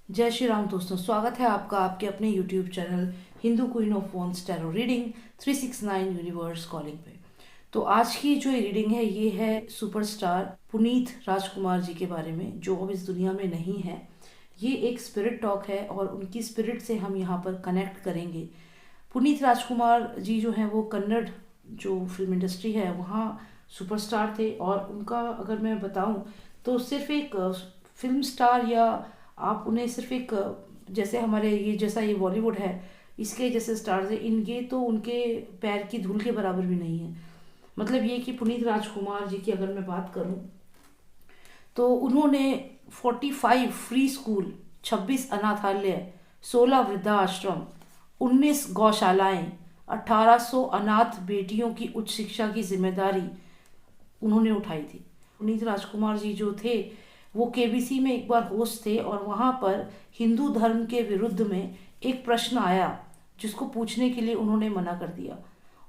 जय श्री राम दोस्तों, स्वागत है आपका आपके अपने YouTube channel Hindu queen of wands tarot reading 369 universe calling पे। तो आज की जो रीडिंग है ये है सुपरस्टार पुनीत राजकुमार जी के बारे में, जो अब इस दुनिया में नहीं है। ये एक स्पिरिट टॉक है और उनकी स्पिरिट से हम यहाँ पर कनेक्ट करेंगे। पुनीत राजकुमार जी जो हैं वो कन्नड़ जो फिल्म इंडस्ट्री है वहाँ सुपरस्टार थे, और उनका अगर मैं बताऊं तो सिर्फ एक फिल्म स्टार, या आप उन्हें सिर्फ एक जैसे हमारे ये जैसा ये बॉलीवुड है इसके जैसे स्टार्स हैं, इनके तो उनके पैर की धूल के बराबर भी नहीं है। मतलब ये कि पुनीत राजकुमार जी की अगर मैं बात करूं तो उन्होंने 45 फ्री स्कूल, 26 अनाथालय, 16 वृद्धाश्रम, 19 गौशालाएं, 1800 अनाथ बेटियों की उच्च शिक्षा की जिम्मेदारी उन्होंने उठाई थी। पुनीत राजकुमार जी जो थे वो केबीसी में एक बार होस्ट थे, और वहाँ पर हिंदू धर्म के विरुद्ध में एक प्रश्न आया जिसको पूछने के लिए उन्होंने मना कर दिया,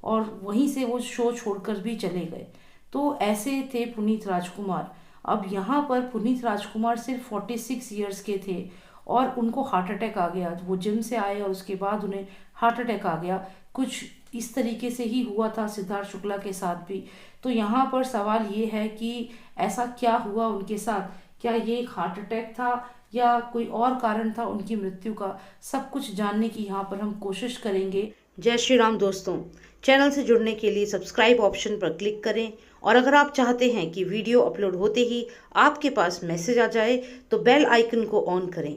और वहीं से वो शो छोड़कर भी चले गए। तो ऐसे थे पुनीत राजकुमार। अब यहाँ पर पुनीत राजकुमार सिर्फ 46 ईयर्स के थे और उनको हार्ट अटैक आ गया। वो जिम से आए और उसके बाद उन्हें हार्ट अटैक आ गया। कुछ इस तरीके से ही हुआ था सिद्धार्थ शुक्ला के साथ भी। तो यहाँ पर सवाल ये है कि ऐसा क्या हुआ उनके साथ, क्या ये एक हार्ट अटैक था या कोई और कारण था उनकी मृत्यु का, सब कुछ जानने की यहाँ पर हम कोशिश करेंगे। जय श्री राम दोस्तों, चैनल से जुड़ने के लिए सब्सक्राइब ऑप्शन पर क्लिक करें, और अगर आप चाहते हैं कि वीडियो अपलोड होते ही आपके पास मैसेज आ जाए तो बेल आइकन को ऑन करें।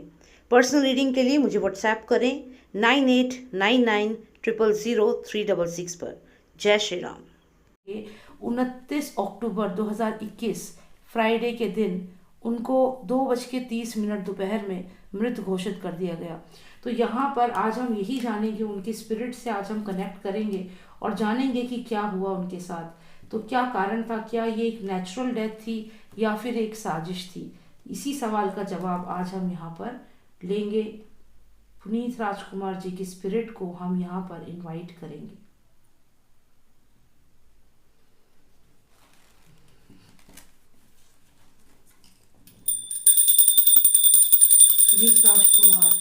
पर्सनल रीडिंग के लिए मुझे व्हाट्सएप करें 9899000366 पर। जय श्री राम। 29 अक्टूबर 2021 फ्राइडे के दिन उनको 2:30 दोपहर में मृत घोषित कर दिया गया। तो यहाँ पर आज हम यही जानेंगे, उनकी स्पिरिट से आज हम कनेक्ट करेंगे और जानेंगे कि क्या हुआ उनके साथ। तो क्या कारण था, क्या ये एक नेचुरल डेथ थी या फिर एक साजिश थी? इसी सवाल का जवाब आज हम यहाँ पर लेंगे। पुनीत राजकुमार जी की स्पिरिट को हम यहाँ पर इनवाइट करेंगे। पुनीत राजकुमार,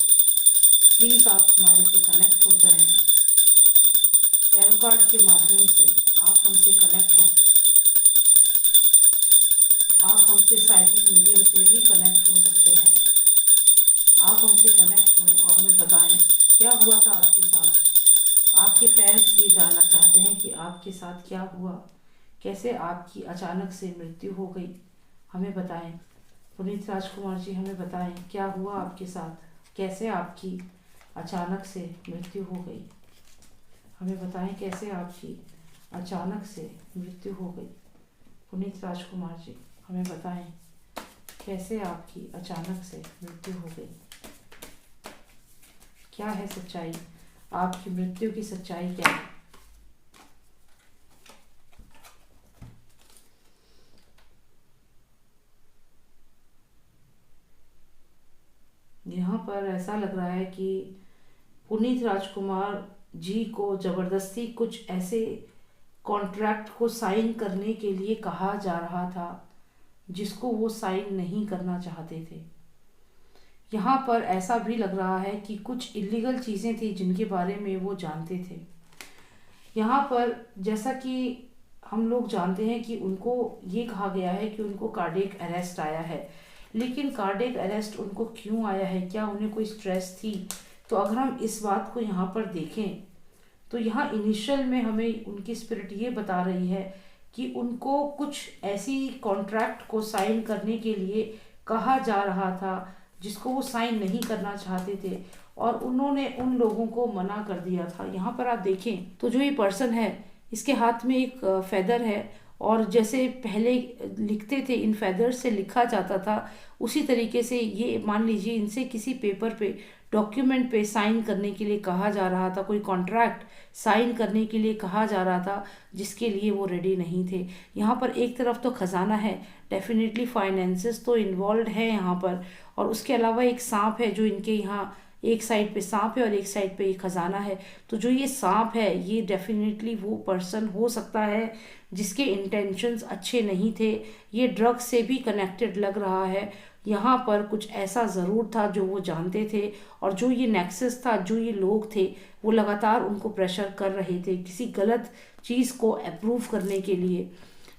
प्लीज आप हमारे से कनेक्ट हो जाएं। टैरो कार्ड के माध्यम से आप हमसे कनेक्ट हैं। आप हमसे साइकिक मीडियम से भी कनेक्ट हो सकते हैं। आप हमसे कनेक्ट हुए और हमें बताएं क्या हुआ था आपके साथ। आपके फैंस ये जानना चाहते हैं कि आपके साथ क्या हुआ, कैसे आपकी अचानक से मृत्यु हो गई। हमें बताएं पुनीत राजकुमार जी, हमें बताएं क्या हुआ आपके साथ, कैसे आपकी अचानक से मृत्यु हो गई। हमें बताएं कैसे आपकी अचानक से मृत्यु हो गई। पुनीत राजकुमार जी, हमें बताएं कैसे आपकी अचानक से मृत्यु हो गई। क्या है सच्चाई, आपकी मृत्यु की सच्चाई क्या है? यहाँ पर ऐसा लग रहा है कि पुनीत राजकुमार जी को जबरदस्ती कुछ ऐसे कॉन्ट्रैक्ट को साइन करने के लिए कहा जा रहा था जिसको वो साइन नहीं करना चाहते थे। यहाँ पर ऐसा भी लग रहा है कि कुछ इलीगल चीज़ें थी जिनके बारे में वो जानते थे। यहाँ पर जैसा कि हम लोग जानते हैं कि उनको ये कहा गया है कि उनको कार्डियक अरेस्ट आया है, लेकिन कार्डियक अरेस्ट उनको क्यों आया है, क्या उन्हें कोई स्ट्रेस थी? तो अगर हम इस बात को यहाँ पर देखें तो यहाँ इनिशियल में हमें उनकी स्पिरिट ये बता रही है कि उनको कुछ ऐसी कॉन्ट्रैक्ट को साइन करने के लिए कहा जा रहा था जिसको वो साइन नहीं करना चाहते थे, और उन्होंने उन लोगों को मना कर दिया था। यहाँ पर आप देखें तो जो ये पर्सन है इसके हाथ में एक फेदर है, और जैसे पहले लिखते थे इन फेदर्स से लिखा जाता था, उसी तरीके से ये मान लीजिए इनसे किसी पेपर पे, डॉक्यूमेंट पे साइन करने के लिए कहा जा रहा था, कोई कॉन्ट्रैक्ट साइन करने के लिए कहा जा रहा था जिसके लिए वो रेडी नहीं थे। यहाँ पर एक तरफ तो खजाना है, डेफिनेटली फाइनेंसेस तो इन्वॉल्व है यहाँ पर, और उसके अलावा एक सांप है जो इनके यहाँ एक साइड पे सांप है और एक साइड पे एक खजाना है। तो जो ये सांप है ये डेफिनेटली वो पर्सन हो सकता है जिसके इंटेंशंस अच्छे नहीं थे, ये ड्रग्स से भी कनेक्टेड लग रहा है। यहाँ पर कुछ ऐसा ज़रूर था जो वो जानते थे, और जो ये नेक्सस था, जो ये लोग थे, वो लगातार उनको प्रेशर कर रहे थे किसी गलत चीज़ को अप्रूव करने के लिए।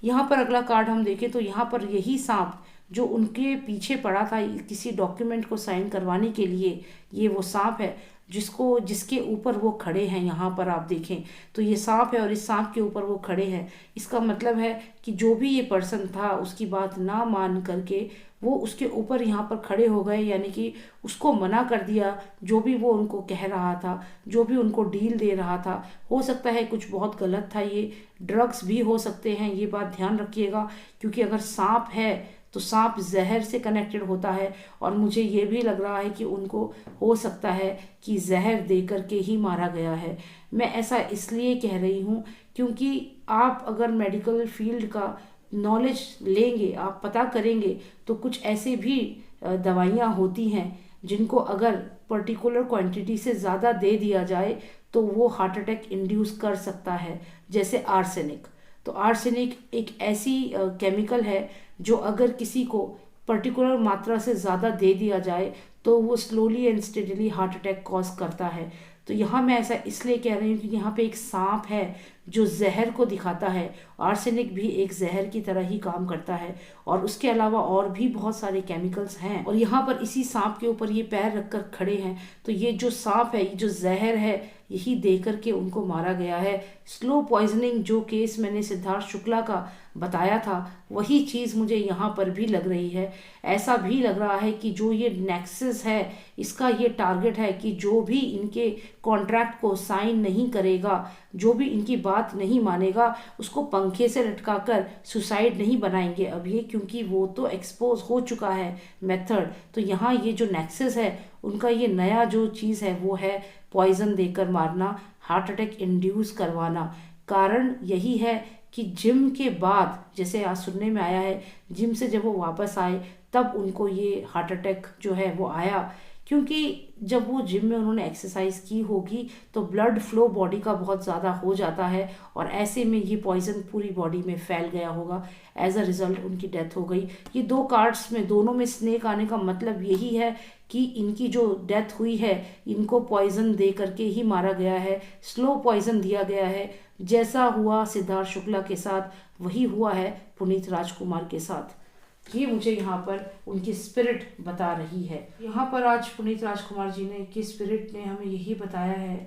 यहाँ पर अगला कार्ड हम देखें तो यहाँ पर यही सांप जो उनके पीछे पड़ा था किसी डॉक्यूमेंट को साइन करवाने के लिए, ये वो सांप है जिसके ऊपर वो खड़े हैं। यहाँ पर आप देखें तो ये सांप है और इस सांप के ऊपर वो खड़े हैं। इसका मतलब है कि जो भी ये पर्सन था उसकी बात ना मान करके वो उसके ऊपर यहाँ पर खड़े हो गए, यानी कि उसको मना कर दिया जो भी वो उनको कह रहा था, जो भी उनको डील दे रहा था। हो सकता है कुछ बहुत गलत था, ये ड्रग्स भी हो सकते हैं, ये बात ध्यान रखिएगा, क्योंकि अगर सांप है तो सांप जहर से कनेक्टेड होता है, और मुझे ये भी लग रहा है कि उनको हो सकता है कि जहर दे करके ही मारा गया है। मैं ऐसा इसलिए कह रही हूँ क्योंकि आप अगर मेडिकल फील्ड का नॉलेज लेंगे, आप पता करेंगे, तो कुछ ऐसे भी दवाइयाँ होती हैं जिनको अगर पर्टिकुलर क्वांटिटी से ज़्यादा दे दिया जाए तो वो हार्ट अटैक इंड्यूस कर सकता है, जैसे आर्सेनिक। तो आर्सेनिक एक ऐसी केमिकल है जो अगर किसी को पर्टिकुलर मात्रा से ज़्यादा दे दिया जाए तो वो slowly and steadily heart attack cause करता है। तो यहाँ मैं ऐसा इसलिए कह रही हूँ कि यहाँ पे एक सांप है जो जहर को दिखाता है। आर्सेनिक भी एक जहर की तरह ही काम करता है, और उसके अलावा और भी बहुत सारे केमिकल्स हैं, और यहाँ पर इसी सांप के ऊपर ये पैर रखकर खड़े हैं। तो ये जो सांप है, ये जो जहर है, यही दे करके उनको मारा गया है। स्लो पॉइजनिंग जो केस मैंने सिद्धार्थ शुक्ला का बताया था, वही चीज़ मुझे यहाँ पर भी लग रही है। ऐसा भी लग रहा है कि जो ये नेक्सस है, इसका ये टारगेट है कि जो भी इनके कॉन्ट्रैक्ट को साइन नहीं करेगा, जो भी इनकी बात नहीं मानेगा, उसको पंखे से लटकाकर सुसाइड नहीं बनाएंगे अब ये, क्योंकि वो तो एक्सपोज हो चुका है मेथड। तो यहाँ ये जो नेक्सस है, उनका ये नया जो चीज़ है वो है पॉइजन देकर मारना, हार्ट अटैक इंड्यूस करवाना। कारण यही है कि जिम के बाद, जैसे आज सुनने में आया है, जिम से जब वो वापस आए तब उनको ये हार्ट अटैक जो है वो आया, क्योंकि जब वो जिम में उन्होंने एक्सरसाइज की होगी तो ब्लड फ्लो बॉडी का बहुत ज़्यादा हो जाता है, और ऐसे में ये पॉइजन पूरी बॉडी में फैल गया होगा। एज अ रिजल्ट उनकी डेथ हो गई। ये दो कार्ड्स में दोनों में स्नेक आने का मतलब यही है कि इनकी जो डेथ हुई है, इनको पॉइजन दे करके ही मारा गया है, स्लो पॉइजन दिया गया है। जैसा हुआ सिद्धार्थ शुक्ला के साथ वही हुआ है पुनीत राजकुमार के साथ। ये मुझे यहाँ पर उनकी स्पिरिट बता रही है। यहाँ पर आज पुनीत राजकुमार जी ने की स्पिरिट ने हमें यही बताया है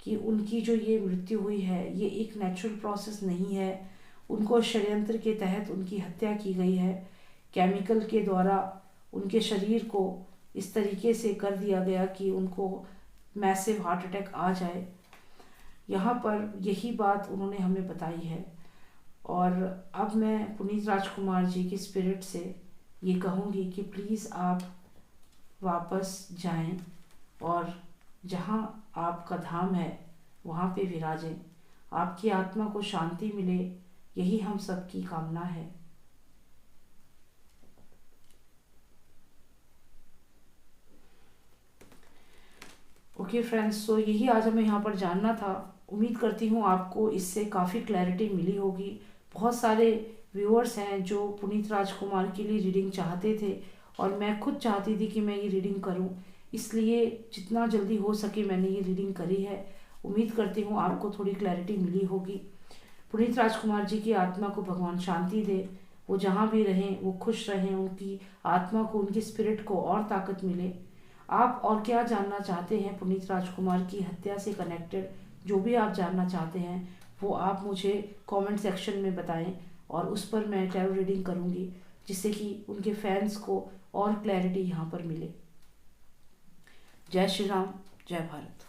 कि उनकी जो ये मृत्यु हुई है, ये एक नेचुरल प्रोसेस नहीं है। उनको षड्यंत्र के तहत उनकी हत्या की गई है। केमिकल के द्वारा उनके शरीर को इस तरीके से कर दिया गया कि उनको मैसिव हार्ट अटैक आ जाए। यहाँ पर यही बात उन्होंने हमें बताई है, और अब मैं पुनीत राजकुमार जी की स्पिरिट से ये कहूँगी कि प्लीज़ आप वापस जाएं और जहाँ आपका धाम है वहाँ पे विराजें। आपकी आत्मा को शांति मिले, यही हम सबकी कामना है। ओके फ्रेंड्स, सो यही आज हमें यहाँ पर जानना था। उम्मीद करती हूँ आपको इससे काफ़ी क्लैरिटी मिली होगी। बहुत सारे व्यूअर्स हैं जो पुनीत राजकुमार के लिए रीडिंग चाहते थे, और मैं खुद चाहती थी कि मैं ये रीडिंग करूं, इसलिए जितना जल्दी हो सके मैंने ये रीडिंग करी है। उम्मीद करती हूँ आपको थोड़ी क्लैरिटी मिली होगी। पुनीत राजकुमार जी की आत्मा को भगवान शांति दे, वो जहाँ भी रहें वो खुश रहें, उनकी आत्मा को, उनकी स्पिरिट को और ताकत मिले। आप और क्या जानना चाहते हैं पुनीत राजकुमार की हत्या से कनेक्टेड, जो भी आप जानना चाहते हैं वो आप मुझे कमेंट सेक्शन में बताएं, और उस पर मैं टैरो रीडिंग करूंगी, जिससे कि उनके फैंस को और क्लैरिटी यहाँ पर मिले। जय श्री राम, जय भारत।